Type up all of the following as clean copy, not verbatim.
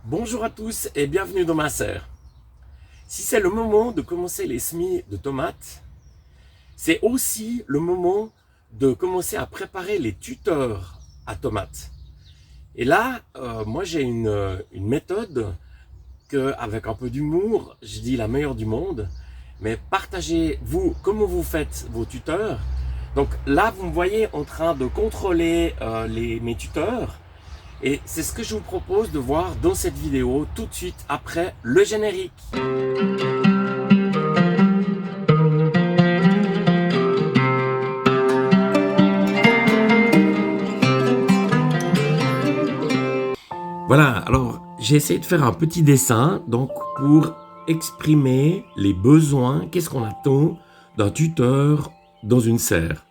Bonjour à tous et bienvenue dans ma serre. Si c'est le moment de commencer les semis de tomates, c'est aussi le moment de commencer à préparer les tuteurs à tomates. Et là, moi j'ai une méthode que, avec un peu d'humour, je dis la meilleure du monde, mais partagez vous comment vous faites vos tuteurs. Donc là, vous me voyez en train de contrôler mes tuteurs. Et c'est ce que je vous propose de voir dans cette vidéo tout de suite après le générique. Voilà, alors j'ai essayé de faire un petit dessin donc pour exprimer les besoins, qu'est-ce qu'on attend d'un tuteur dans une serre.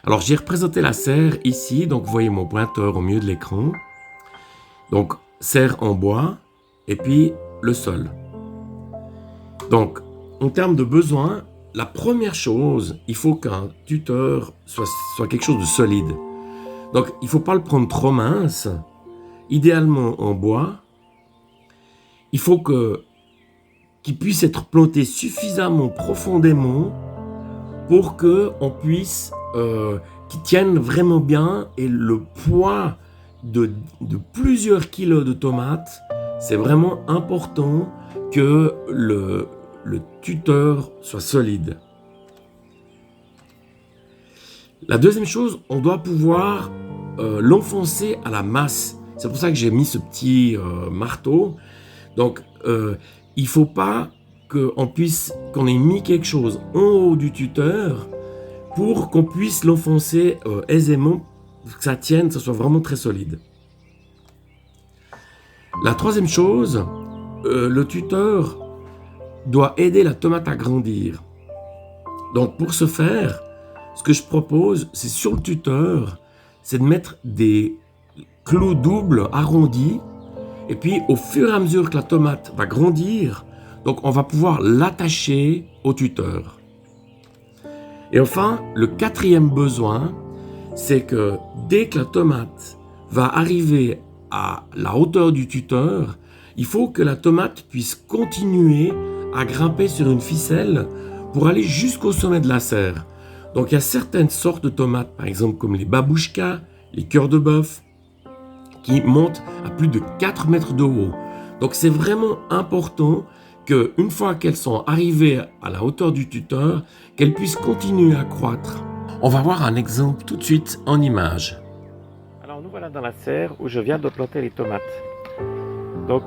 Alors j'ai représenté la serre ici, donc vous voyez mon pointeur au milieu de l'écran. Donc, serre en bois, et puis le sol. Donc, en termes de besoins, la première chose, il faut qu'un tuteur soit quelque chose de solide. Donc, il ne faut pas le prendre trop mince, idéalement en bois. Il faut qu'il puisse être planté suffisamment profondément pour qu'on puisse, qu'il tienne vraiment bien, et le poids de plusieurs kilos de tomates, c'est vraiment important que le tuteur soit solide. La deuxième chose, on doit pouvoir l'enfoncer à la masse. C'est pour ça que j'ai mis ce petit marteau. Donc, il ne faut pas qu'on ait mis quelque chose en haut du tuteur pour qu'on puisse l'enfoncer aisément, que ça tienne, que ça soit vraiment très solide. La troisième chose, le tuteur doit aider la tomate à grandir. Donc pour ce faire, ce que je propose, c'est sur le tuteur, c'est de mettre des clous doubles arrondis, et puis au fur et à mesure que la tomate va grandir, donc on va pouvoir l'attacher au tuteur. Et enfin, le quatrième besoin, c'est que dès que la tomate va arriver à la hauteur du tuteur, il faut que la tomate puisse continuer à grimper sur une ficelle pour aller jusqu'au sommet de la serre. Donc il y a certaines sortes de tomates, par exemple comme les babouchkas, les cœurs de bœuf, qui montent à plus de 4 mètres de haut. Donc c'est vraiment important qu'une fois qu'elles sont arrivées à la hauteur du tuteur, qu'elles puissent continuer à croître. On va voir un exemple tout de suite en image. Alors nous voilà dans la serre où je viens de planter les tomates. Donc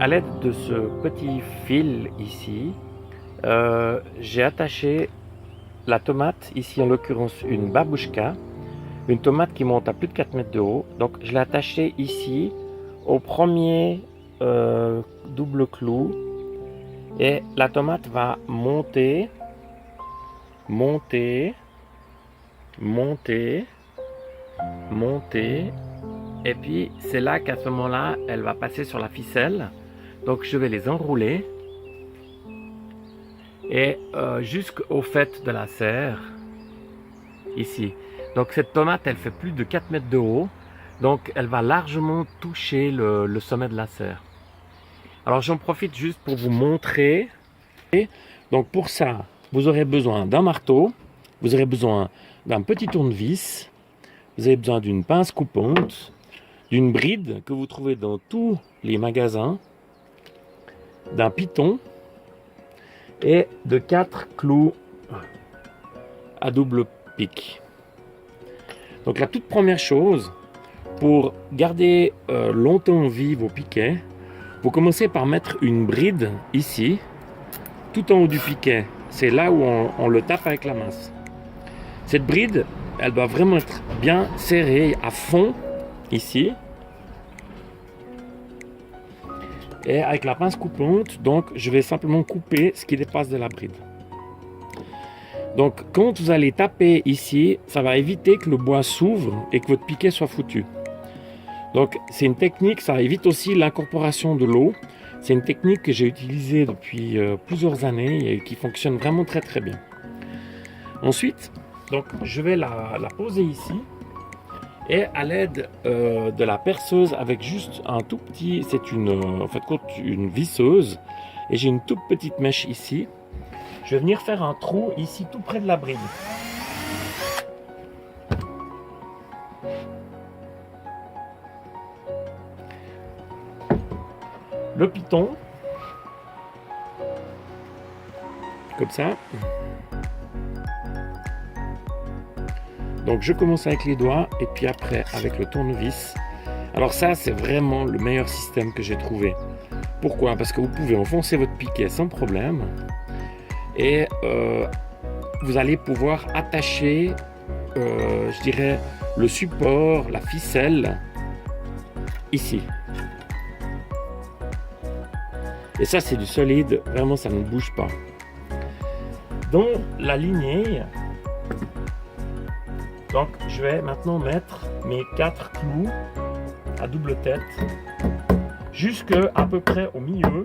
à l'aide de ce petit fil ici, j'ai attaché la tomate, ici en l'occurrence une babouchka, une tomate qui monte à plus de 4 mètres de haut. Donc je l'ai attachée ici au premier double clou, et la tomate va monter, monter, monter, monter, et puis c'est là qu'à ce moment-là, elle va passer sur la ficelle. Donc je vais les enrouler et jusqu'au fait de la serre, ici. Donc cette tomate, elle fait plus de 4 mètres de haut, donc elle va largement toucher le sommet de la serre. Alors j'en profite juste pour vous montrer. Donc pour ça, vous aurez besoin d'un marteau, vous aurez besoin d'un petit tournevis, vous avez besoin d'une pince coupante, d'une bride que vous trouvez dans tous les magasins, d'un piton et de 4 clous à double pic. Donc la toute première chose, pour garder longtemps en vie vos piquets, vous commencez par mettre une bride ici, tout en haut du piquet. C'est là où on le tape avec la masse. Cette bride, elle doit vraiment être bien serrée à fond ici. Et avec la pince coupante, donc je vais simplement couper ce qui dépasse de la bride. Donc quand vous allez taper ici, ça va éviter que le bois s'ouvre et que votre piquet soit foutu. Donc c'est une technique, ça évite aussi l'incorporation de l'eau. C'est une technique que j'ai utilisée depuis plusieurs années et qui fonctionne vraiment très très bien. Ensuite, donc, je vais la poser ici. Et à l'aide de la perceuse avec juste un tout petit, c'est en fait une visseuse, et j'ai une toute petite mèche ici. Je vais venir faire un trou ici tout près de la bride. Le piton, comme ça. Donc je commence avec les doigts et puis après avec le tournevis. Alors ça, c'est vraiment le meilleur système que j'ai trouvé. Pourquoi? Parce que vous pouvez enfoncer votre piquet sans problème et vous allez pouvoir attacher, je dirais, le support, la ficelle, ici. Et ça, c'est du solide, vraiment, ça ne bouge pas. Dans la lignée, donc je vais maintenant mettre mes 4 clous à double tête jusque à peu près au milieu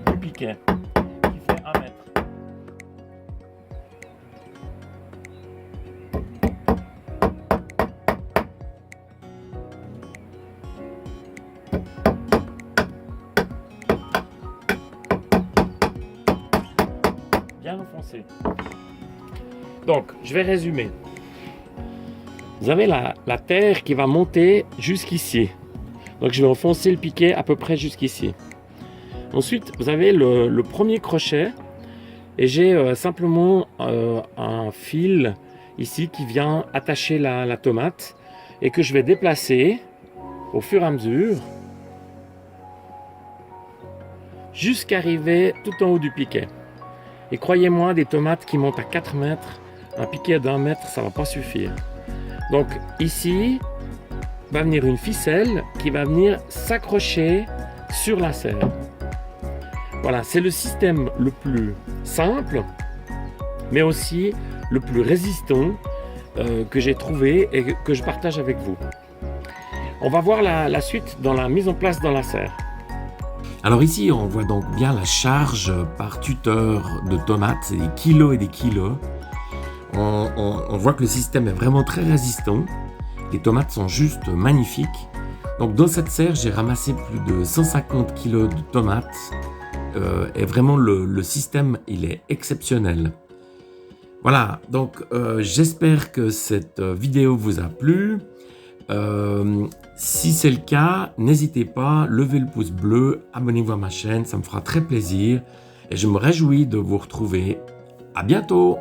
du piquet qui fait 1 mètre. Bien enfoncé. Donc, je vais résumer. Vous avez la terre qui va monter jusqu'ici. Donc, je vais enfoncer le piquet à peu près jusqu'ici. Ensuite, vous avez le premier crochet et j'ai simplement un fil ici qui vient attacher la tomate et que je vais déplacer au fur et à mesure jusqu'à arriver tout en haut du piquet. Et croyez-moi, des tomates qui montent à 4 mètres, un piquet d'1 mètre, ça ne va pas suffire. Donc ici, va venir une ficelle qui va venir s'accrocher sur la serre. Voilà, c'est le système le plus simple, mais aussi le plus résistant que j'ai trouvé et que je partage avec vous. On va voir la suite dans la mise en place dans la serre. Alors ici, on voit donc bien la charge par tuteur de tomates, c'est des kilos et des kilos. On voit que le système est vraiment très résistant. Les tomates sont juste magnifiques. Donc dans cette serre, j'ai ramassé plus de 150 kilos de tomates. Et vraiment, le système, il est exceptionnel. Voilà, donc j'espère que cette vidéo vous a plu. Si c'est le cas, n'hésitez pas, levez le pouce bleu, abonnez-vous à ma chaîne, ça me fera très plaisir. Et je me réjouis de vous retrouver. À bientôt!